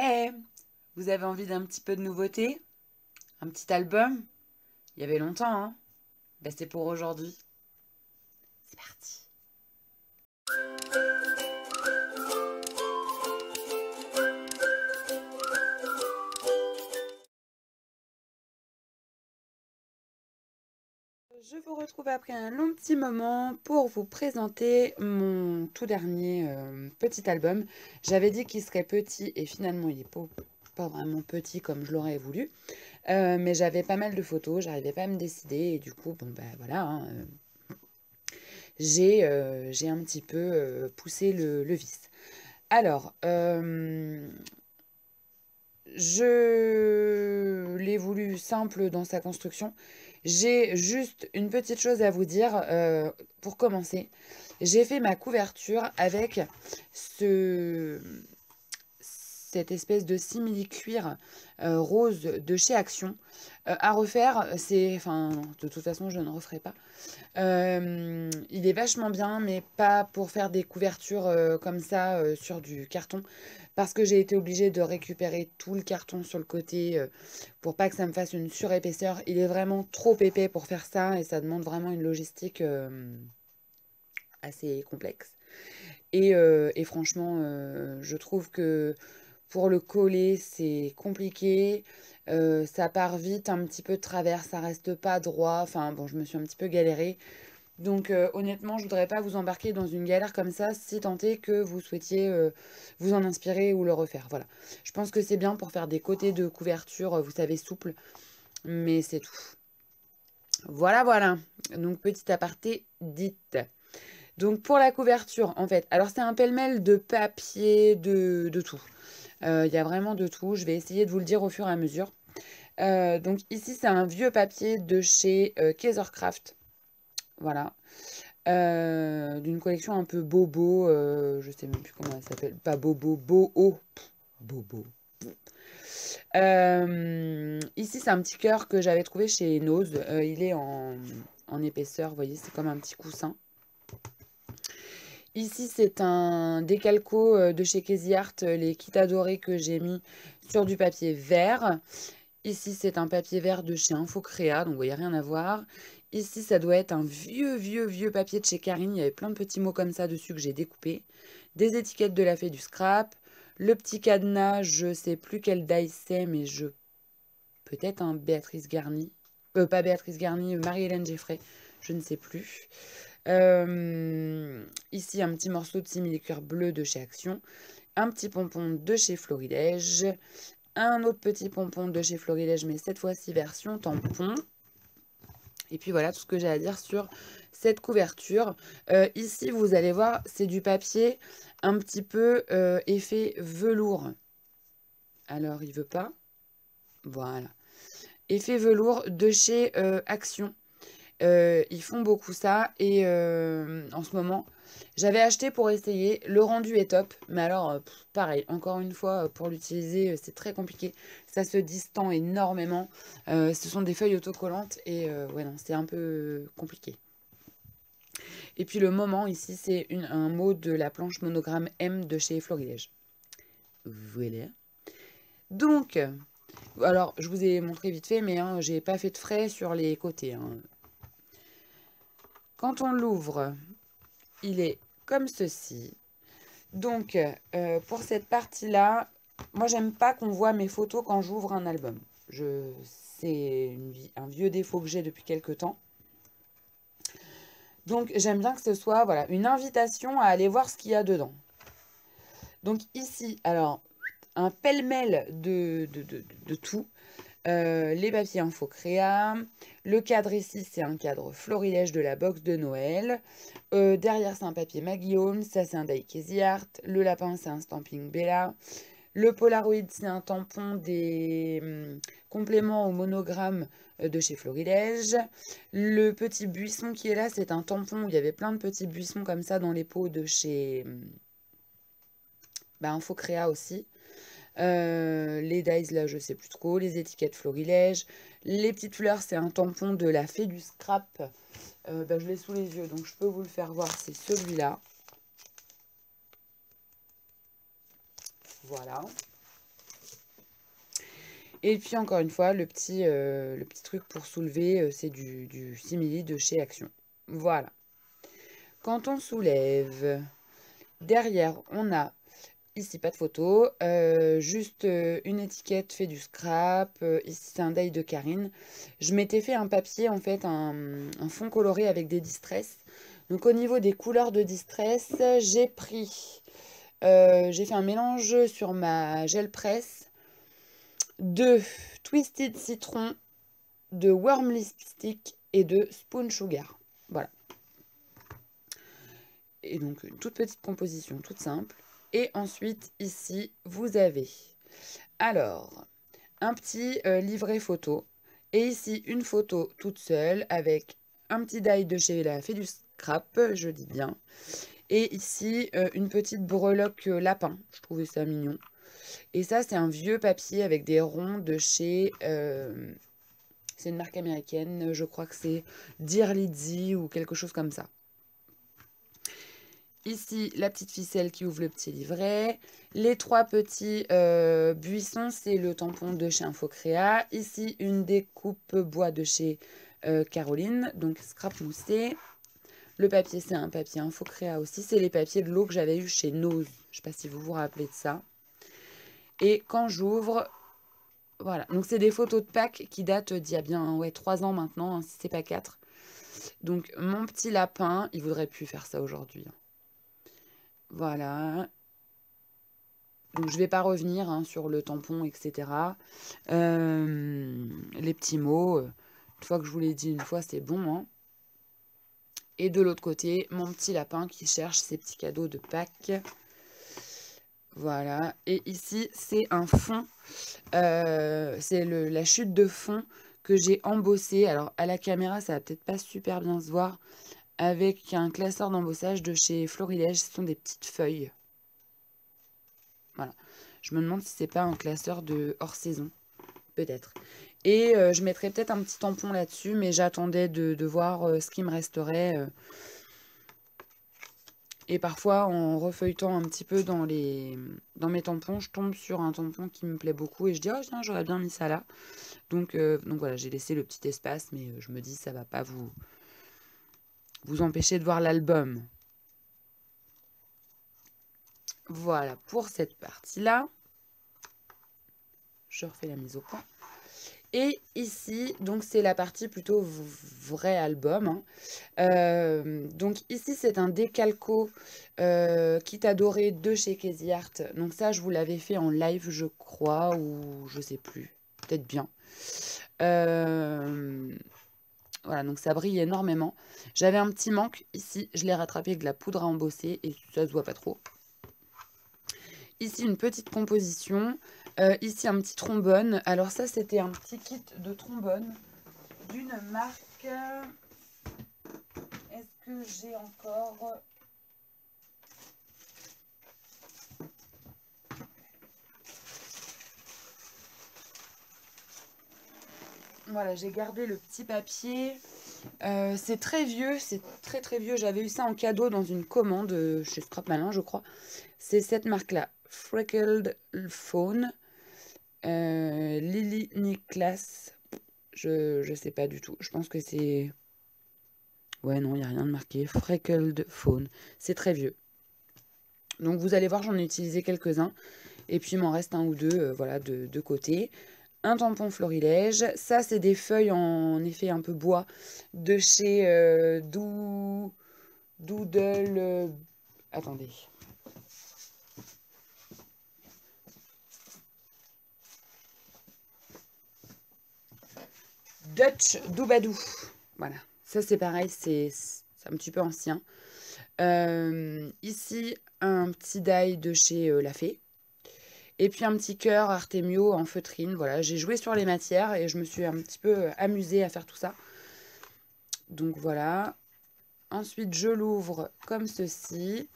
Eh, vous avez envie d'un petit peu de nouveauté? Un petit album? Il y avait longtemps, hein? Ben, c'est pour aujourd'hui. C'est parti. Je vous retrouve après un long petit moment pour vous présenter mon tout dernier petit album. J'avais dit qu'il serait petit et finalement il est pas vraiment petit comme je l'aurais voulu. Mais j'avais pas mal de photos, j'arrivais pas à me décider et du coup, bon ben voilà, hein, j'ai un petit peu poussé le vice. Alors, je l'ai voulu simple dans sa construction. J'ai juste une petite chose à vous dire pour commencer. J'ai fait ma couverture avec cette espèce de simili-cuir rose de chez Action. À refaire, enfin, de toute façon, je ne referai pas. Il est vachement bien, mais pas pour faire des couvertures comme ça sur du carton. Parce que j'ai été obligée de récupérer tout le carton sur le côté pour pas que ça me fasse une surépaisseur. Il est vraiment trop épais pour faire ça et ça demande vraiment une logistique assez complexe. Et franchement, je trouve que pour le coller, c'est compliqué. Ça part vite, un petit peu de travers, ça reste pas droit. Enfin bon, je me suis un petit peu galérée. Donc honnêtement, je voudrais pas vous embarquer dans une galère comme ça, si tant est que vous souhaitiez vous en inspirer ou le refaire. Voilà. Je pense que c'est bien pour faire des côtés de couverture, vous savez, souples, mais c'est tout. Voilà, voilà. Donc petit aparté, dites. Donc pour la couverture, en fait, alors c'est un pêle-mêle de papier, de tout. Il y a vraiment de tout. Je vais essayer de vous le dire au fur et à mesure. Donc ici, c'est un vieux papier de chez Kaisercraft. Voilà. D'une collection un peu bobo. Je sais même plus comment elle s'appelle. Pas bobo, boho. Bobo. Ici, c'est un petit cœur que j'avais trouvé chez Nose. Il est en épaisseur, vous voyez, c'est comme un petit coussin. Ici, c'est un décalco de chez Casey Art, les kits adorés que j'ai mis sur du papier vert. Ici, c'est un papier vert de chez Infocréa, donc vous voyez, rien à voir. Ici, ça doit être un vieux papier de chez Karine. Il y avait plein de petits mots comme ça dessus que j'ai découpés. Des étiquettes de la fée du scrap. Le petit cadenas, je sais plus quelle die c'est, mais peut-être un Béatrice Garni. Pas Béatrice Garni, Marie-Hélène Geffray, je ne sais plus. Ici, un petit morceau de simili-cuir bleu de chez Action. Un petit pompon de chez Florilège. Un autre petit pompon de chez Florilège, mais cette fois-ci version tampon. Et puis voilà tout ce que j'ai à dire sur cette couverture. Ici, vous allez voir, c'est du papier un petit peu effet velours. Alors, il veut pas. Voilà. Effet velours de chez Action. Ils font beaucoup ça et en ce moment, j'avais acheté pour essayer. Le rendu est top, mais alors pareil, encore une fois, pour l'utiliser, c'est très compliqué. Ça se distend énormément. Ce sont des feuilles autocollantes et ouais, non, c'est un peu compliqué. Et puis le moment ici, c'est un mot de la planche monogramme M de chez Florilège. Voilà. Donc, alors je vous ai montré vite fait, mais hein, j'ai pas fait de frais sur les côtés. Hein. Quand on l'ouvre, il est comme ceci. Donc, pour cette partie-là, moi, j'aime pas qu'on voit mes photos quand j'ouvre un album. C'est un vieux défaut que j'ai depuis quelques temps. Donc, j'aime bien que ce soit voilà, une invitation à aller voir ce qu'il y a dedans. Donc, ici, alors, un pêle-mêle de tout. Les papiers Infocréa. Le cadre ici, c'est un cadre Florilège de la box de Noël. Derrière, c'est un papier Maguillaume. Ça, c'est un die Casey Art. Le lapin, c'est un stamping Bella. Le Polaroid, c'est un tampon des compléments au monogramme de chez Florilège. Le petit buisson qui est là, c'est un tampon où il y avait plein de petits buissons comme ça dans les pots de chez Infocréa aussi. Les dies, là, je sais plus trop. Les étiquettes Florilège. Les petites fleurs, c'est un tampon de la fée du scrap. Je l'ai sous les yeux, donc je peux vous le faire voir. C'est celui-là. Voilà. Et puis encore une fois, le petit truc pour soulever, c'est du simili de chez Action. Voilà. Quand on soulève, derrière, on a ici pas de photo, juste une étiquette fait du scrap. Ici, c'est un die de Karine. Je m'étais fait un papier, en fait, un fond coloré avec des distress. Donc au niveau des couleurs de distress, j'ai fait un mélange sur ma gel presse de Twisted Citron, de Worm Lipstick et de Spoon Sugar. Voilà. Et donc une toute petite composition, toute simple. Et ensuite, ici, vous avez alors un petit livret photo. Et ici, une photo toute seule avec un petit die de chez la Fée du Scrap, je dis bien. Et ici, une petite breloque lapin. Je trouvais ça mignon. Et ça, c'est un vieux papier avec des ronds de chez... c'est une marque américaine. Je crois que c'est Dear Lizzy ou quelque chose comme ça. Ici, la petite ficelle qui ouvre le petit livret. Les 3 petits buissons, c'est le tampon de chez Infocréa. Ici, une découpe bois de chez Caroline, donc scrap moussé. Le papier, c'est un papier Infocréa aussi. C'est les papiers de l'eau que j'avais eu chez Nose. Je ne sais pas si vous vous rappelez de ça. Et quand j'ouvre, voilà. Donc, c'est des photos de Pâques qui datent d'il y a bien 3 ans maintenant, hein, si c'est pas 4. Donc, mon petit lapin, il voudrait plus faire ça aujourd'hui. Voilà. Donc, je ne vais pas revenir hein, sur le tampon, etc. Les petits mots. Une fois que je vous l'ai dit une fois, c'est bon. Hein. Et de l'autre côté, mon petit lapin qui cherche ses petits cadeaux de Pâques. Voilà. Et ici, c'est un fond. C'est la chute de fond que j'ai embossé. Alors, à la caméra, ça va peut-être pas super bien se voir. Avec un classeur d'embossage de chez Florilège. Ce sont des petites feuilles. Voilà. Je me demande si c'est pas un classeur de hors saison. Peut-être. Et je mettrai peut-être un petit tampon là-dessus. Mais j'attendais de voir ce qui me resterait. Et parfois, en refeuilletant un petit peu dans mes tampons, je tombe sur un tampon qui me plaît beaucoup. Et je dis, oh tiens, j'aurais bien mis ça là. Donc voilà, j'ai laissé le petit espace. Mais je me dis, ça va pas vous empêcher de voir l'album. Voilà pour cette partie-là. Je refais la mise au point. Et ici, donc c'est la partie plutôt vrai album. Hein. Donc ici, c'est un décalco Kit Adoré de chez Casey Art. Donc ça, je vous l'avais fait en live, je crois, ou je sais plus. Peut-être bien. Voilà, donc ça brille énormément. J'avais un petit manque ici. Je l'ai rattrapé avec de la poudre à embosser et ça se voit pas trop. Ici, une petite composition. Ici, un petit trombone. Alors ça, c'était un petit kit de trombone d'une marque... Est-ce que j'ai encore... Voilà, j'ai gardé le petit papier. C'est très vieux, c'est très très vieux. J'avais eu ça en cadeau dans une commande chez Scrap Malin, je crois. C'est cette marque-là, Freckled Phone. Lily Niklas, je sais pas du tout. Je pense que c'est... Ouais, non, il n'y a rien de marqué. Freckled Phone. C'est très vieux. Donc vous allez voir, j'en ai utilisé quelques-uns. Et puis il m'en reste un ou deux, voilà, de côté. Un tampon Florilège. Ça, c'est des feuilles en effet un peu bois de chez Doodle... attendez. Dutch Doubadou. Voilà. Ça, c'est pareil, c'est un petit peu ancien. Ici, un petit die de chez La Fée. Et puis un petit cœur Artemio en feutrine. Voilà, j'ai joué sur les matières et je me suis un petit peu amusée à faire tout ça. Donc voilà. Ensuite, je l'ouvre comme ceci.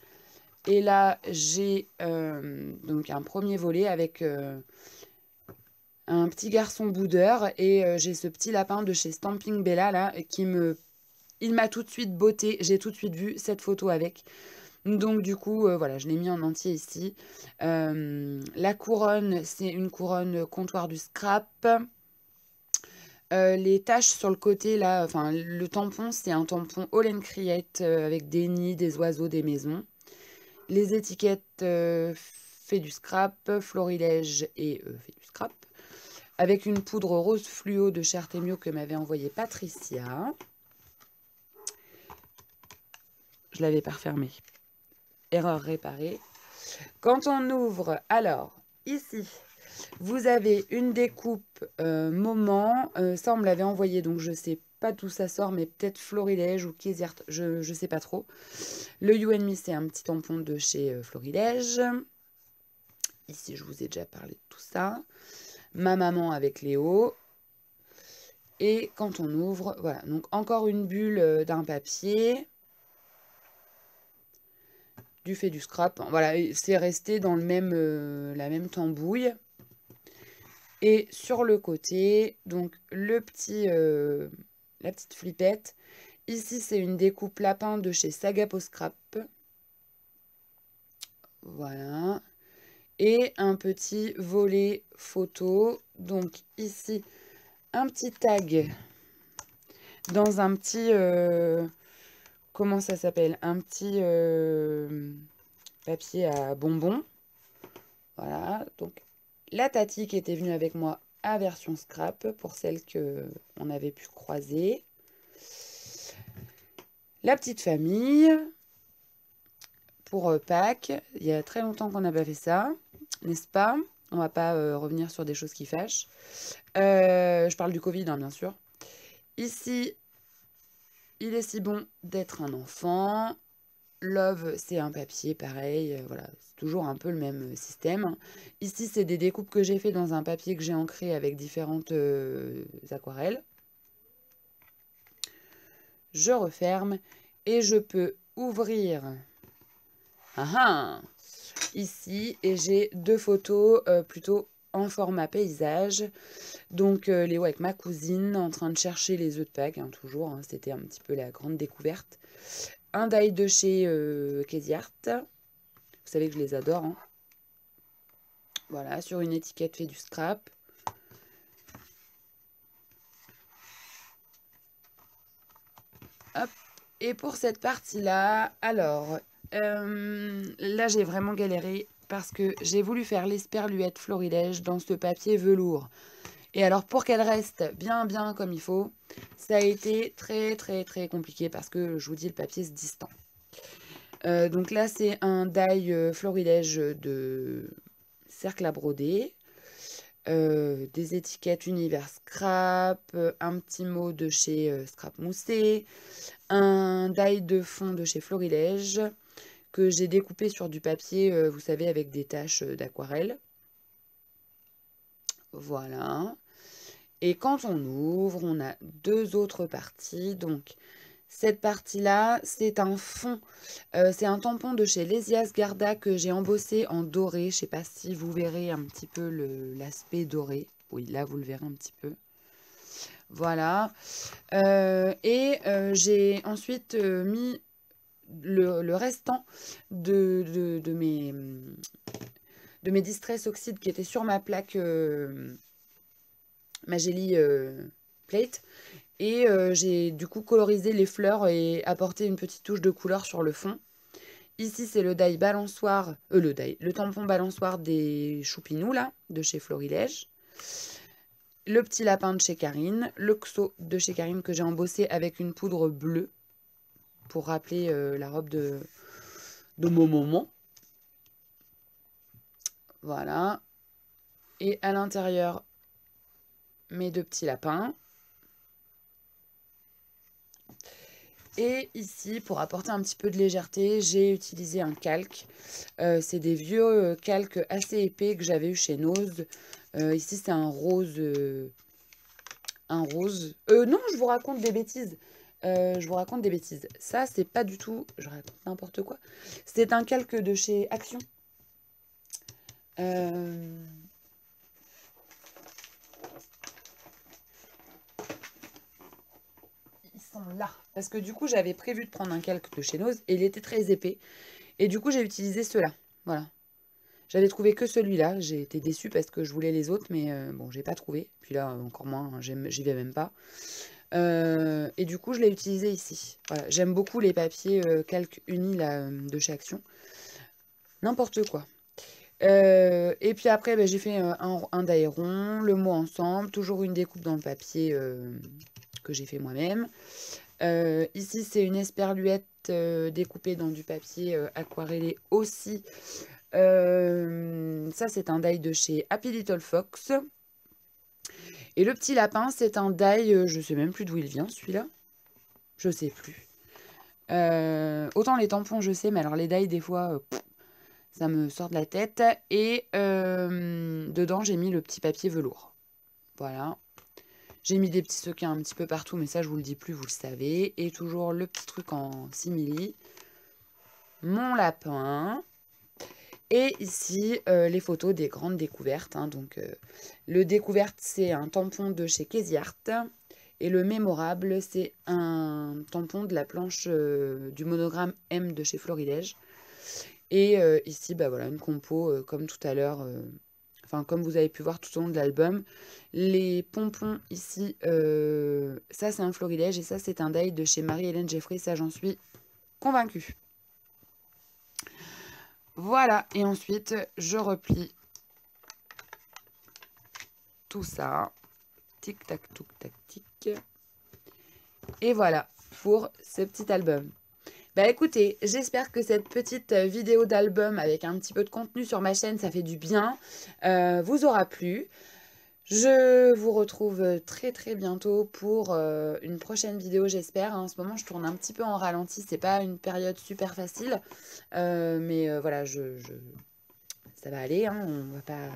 Et là, j'ai donc un premier volet avec un petit garçon boudeur. Et j'ai ce petit lapin de chez Stamping Bella là qui il m'a tout de suite botté. J'ai tout de suite vu cette photo avec. Donc du coup, voilà, je l'ai mis en entier ici. La couronne, c'est une couronne comptoir du scrap. Les taches sur le côté, là, enfin, le tampon, c'est un tampon All and Create avec des nids, des oiseaux, des maisons. Les étiquettes fait du scrap, florilège et fait du scrap. Avec une poudre rose fluo de Chertemio que m'avait envoyé Patricia. Je l'avais pas refermé. Erreur réparée. Quand on ouvre, alors, ici, vous avez une découpe moment. Ça, on me l'avait envoyé, donc je sais pas d'où ça sort, mais peut-être Florilège ou Kéziart, je sais pas trop. Le You and Me, c'est un petit tampon de chez Florilège. Ici, je vous ai déjà parlé de tout ça. Ma maman avec Léo. Et quand on ouvre, voilà, donc encore une bulle d'un papier. Du fait du scrap. Voilà, c'est resté dans le même, la même tambouille. Et sur le côté, donc le petit, la petite flippette. Ici, c'est une découpe lapin de chez Sagapo Scrap. Voilà. Et un petit volet photo. Donc ici, un petit tag dans un petit... comment ça s'appelle? Un petit papier à bonbons. Voilà. Donc la Tati qui était venue avec moi à version scrap pour celle qu'on avait pu croiser. La petite famille pour Pâques. Il y a très longtemps qu'on n'a pas fait ça, n'est-ce pas? On va pas revenir sur des choses qui fâchent. Je parle du Covid, hein, bien sûr. Ici, il est si bon d'être un enfant. Love, c'est un papier, pareil. Voilà, c'est toujours un peu le même système. Ici, c'est des découpes que j'ai fait dans un papier que j'ai ancré avec différentes aquarelles. Je referme et je peux ouvrir ici et j'ai deux photos plutôt en format paysage. Donc Léo avec ma cousine en train de chercher les œufs de Pâques, hein, toujours, hein, c'était un petit peu la grande découverte. Un die de chez Kéziart, vous savez que je les adore. Hein. Voilà, sur une étiquette fait du scrap. Hop. Et pour cette partie-là, alors, là j'ai vraiment galéré parce que j'ai voulu faire l'esperluette florilège dans ce papier velours. Et alors pour qu'elle reste bien comme il faut, ça a été très compliqué parce que je vous dis le papier se distend. Donc là c'est un die florilège de cercle à broder. Des étiquettes univers scrap, un petit mot de chez Scrap Moussé, un die de fond de chez Florilège que j'ai découpé sur du papier, vous savez, avec des taches d'aquarelle. Voilà. Et quand on ouvre, on a deux autres parties. Donc, cette partie-là, c'est un fond. C'est un tampon de chez Lesias Garda que j'ai embossé en doré. Je ne sais pas si vous verrez un petit peu l'aspect doré. Oui, là, vous le verrez un petit peu. Voilà. J'ai ensuite mis le restant de mes Distress Oxyde qui étaient sur ma plaque Magelli Plate. Et j'ai du coup colorisé les fleurs et apporté une petite touche de couleur sur le fond. Ici, c'est le die balançoire, le tampon balançoire des choupinous, là, de chez Florilège. Le petit lapin de chez Karine. Le XO de chez Karine que j'ai embossé avec une poudre bleue pour rappeler la robe de mon moment. Voilà. Et à l'intérieur, mes deux petits lapins. Et ici, pour apporter un petit peu de légèreté, j'ai utilisé un calque. C'est des vieux calques assez épais que j'avais eu chez Nose. Ici, c'est un rose. Non, je vous raconte des bêtises. Ça, c'est pas du tout... Je raconte n'importe quoi. C'est un calque de chez Action. Là. Parce que du coup, j'avais prévu de prendre un calque de chez Nose et il était très épais. Et du coup, j'ai utilisé ceux-là. Voilà. J'avais trouvé que celui-là. J'ai été déçue parce que je voulais les autres, mais bon, j'ai pas trouvé. Puis là, encore moins, hein, j'y vais même pas. Et du coup, je l'ai utilisé ici. Voilà. J'aime beaucoup les papiers calque unis là, de chez Action. N'importe quoi. Et puis après, ben, j'ai fait un die rond, le mot ensemble, toujours une découpe dans le papier que j'ai fait moi-même. Ici, c'est une esperluette découpée dans du papier aquarellé aussi. Ça, c'est un die de chez Happy Little Fox. Et le petit lapin, c'est un die, je sais même plus d'où il vient, celui-là. Je sais plus. Autant les tampons, je sais, mais alors les die, des fois, ça me sort de la tête. Et dedans, j'ai mis le petit papier velours. Voilà. J'ai mis des petits sequins un petit peu partout, mais ça, je vous le dis plus, vous le savez. Et toujours le petit truc en simili. Mon lapin. Et ici, les photos des grandes découvertes. Hein. Donc, le découverte, c'est un tampon de chez Casey Art. Et le mémorable, c'est un tampon de la planche du monogramme M de chez Florilège. Et ici, bah voilà, une compo comme tout à l'heure, enfin comme vous avez pu voir tout au long de l'album. Les pompons ici, ça c'est un Florilège et ça c'est un die de chez Marie-Hélène Jeffrey, ça j'en suis convaincue. Voilà, et ensuite je replie tout ça. Tic tac touc tac tic. Et voilà pour ce petit album. Bah écoutez, j'espère que cette petite vidéo d'album avec un petit peu de contenu sur ma chaîne, ça fait du bien, vous aura plu. Je vous retrouve très très bientôt pour une prochaine vidéo, j'espère. En ce moment, je tourne un petit peu en ralenti, c'est pas une période super facile, mais voilà, ça va aller, hein, on va pas...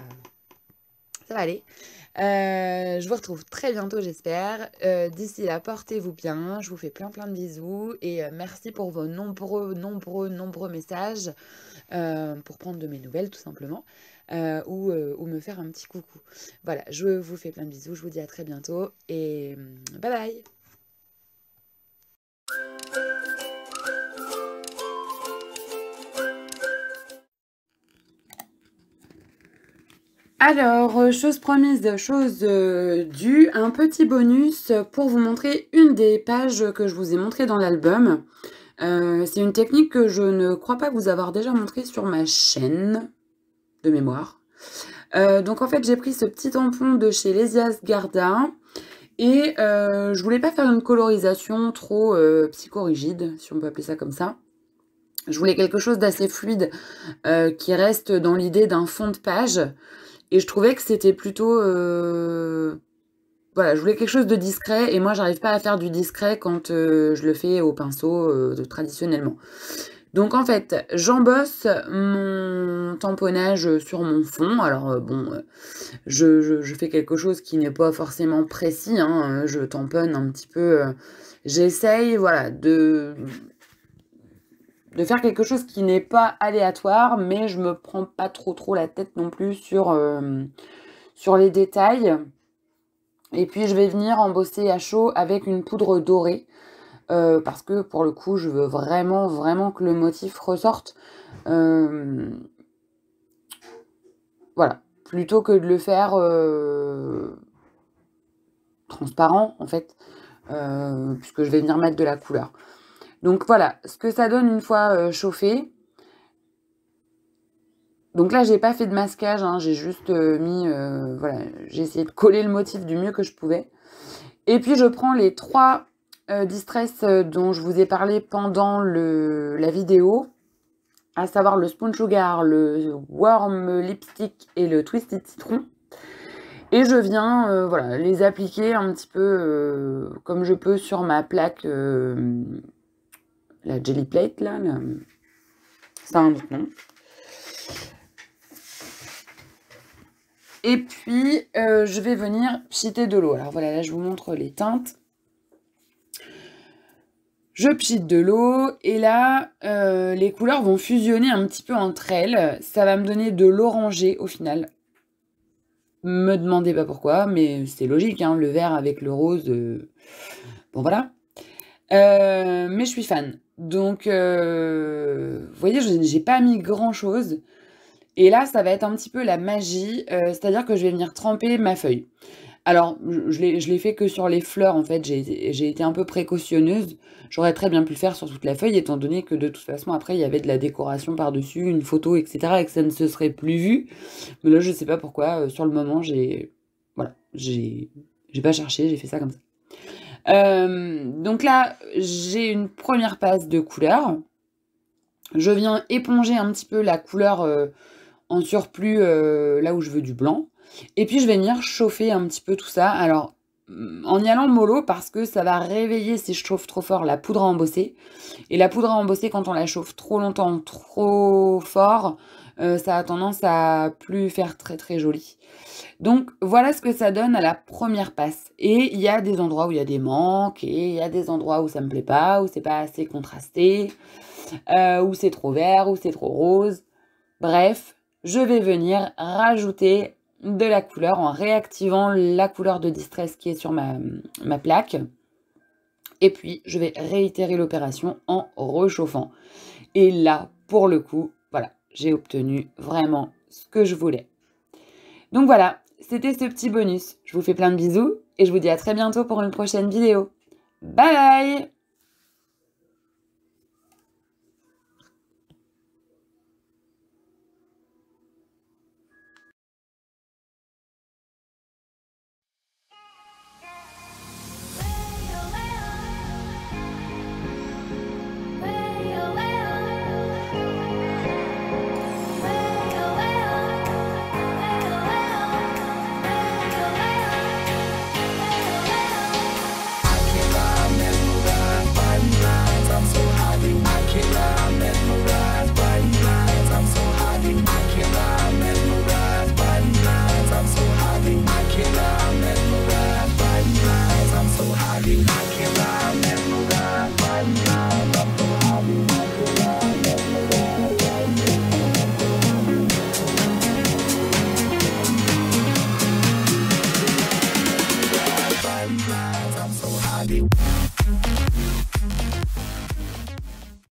Ça va aller. Je vous retrouve très bientôt, j'espère. D'ici là, portez-vous bien. Je vous fais plein de bisous. Et merci pour vos nombreux messages pour prendre de mes nouvelles, tout simplement. Ou me faire un petit coucou. Voilà, je vous fais plein de bisous. Je vous dis à très bientôt. Et bye bye. Alors, chose promise, chose due, un petit bonus pour vous montrer une des pages que je vous ai montrées dans l'album. C'est une technique que je ne crois pas vous avoir déjà montrée sur ma chaîne, de mémoire. Donc en fait, j'ai pris ce petit tampon de chez Lesias Garda et je voulais pas faire une colorisation trop psychorigide, si on peut appeler ça comme ça. Je voulais quelque chose d'assez fluide qui reste dans l'idée d'un fond de page. Et je trouvais que c'était plutôt... Voilà, je voulais quelque chose de discret. Et moi, j'arrive pas à faire du discret quand je le fais au pinceau traditionnellement. Donc, en fait, j'embosse mon tamponnage sur mon fond. Alors, bon, je fais quelque chose qui n'est pas forcément précis. Hein, je tamponne un petit peu... J'essaye, voilà, de faire quelque chose qui n'est pas aléatoire, mais je me prends pas trop la tête non plus sur les détails. Et puis je vais venir embosser à chaud avec une poudre dorée, parce que pour le coup, je veux vraiment que le motif ressorte. Voilà, plutôt que de le faire transparent, en fait, puisque je vais venir mettre de la couleur. Donc voilà, ce que ça donne une fois chauffé. Donc là, j'ai pas fait de masquage, hein, j'ai juste mis, voilà, j'ai essayé de coller le motif du mieux que je pouvais. Et puis je prends les 3 Distress dont je vous ai parlé pendant la vidéo, à savoir le Spoon Sugar, le Warm Lipstick et le Twisted Citron. Et je viens voilà, les appliquer un petit peu comme je peux sur ma plaque, la Jelly Plate, là, ça a un autre nom. Et puis, je vais venir pchiter de l'eau. Alors voilà, là, je vous montre les teintes. Je pchite de l'eau et là, les couleurs vont fusionner un petit peu entre elles. Ça va me donner de l'orangé au final. Me demandez pas pourquoi, mais c'est logique, hein, le vert avec le rose. Bon, voilà. Mais je suis fan. Donc, vous voyez, j'ai pas mis grand-chose. Et là, ça va être un petit peu la magie, c'est-à-dire que je vais venir tremper ma feuille. Alors, je l'ai fait que sur les fleurs, en fait, j'ai été un peu précautionneuse. J'aurais très bien pu le faire sur toute la feuille, étant donné que de toute façon, après, il y avait de la décoration par-dessus, une photo, etc., et que ça ne se serait plus vu. Mais là, je sais pas pourquoi, sur le moment, voilà, j'ai pas cherché, j'ai fait ça comme ça. Donc là, j'ai une première passe de couleur. Je viens éponger un petit peu la couleur en surplus là où je veux du blanc. Et puis je vais venir chauffer un petit peu tout ça. Alors, en y allant mollo, parce que ça va réveiller, si je chauffe trop fort, la poudre à embosser. Et la poudre à embosser, quand on la chauffe trop longtemps, trop fort, ça a tendance à plus faire très très joli. Donc voilà ce que ça donne à la première passe. Et il y a des endroits où il y a des manques, et il y a des endroits où ça me plaît pas, où c'est pas assez contrasté, où c'est trop vert, où c'est trop rose. Bref, je vais venir rajouter de la couleur en réactivant la couleur de distress qui est sur ma plaque. Et puis, je vais réitérer l'opération en rechauffant. Et là, pour le coup, voilà, j'ai obtenu vraiment ce que je voulais. Donc voilà, c'était ce petit bonus. Je vous fais plein de bisous et je vous dis à très bientôt pour une prochaine vidéo. Bye bye! I can't lie, mesmerized by your eyes.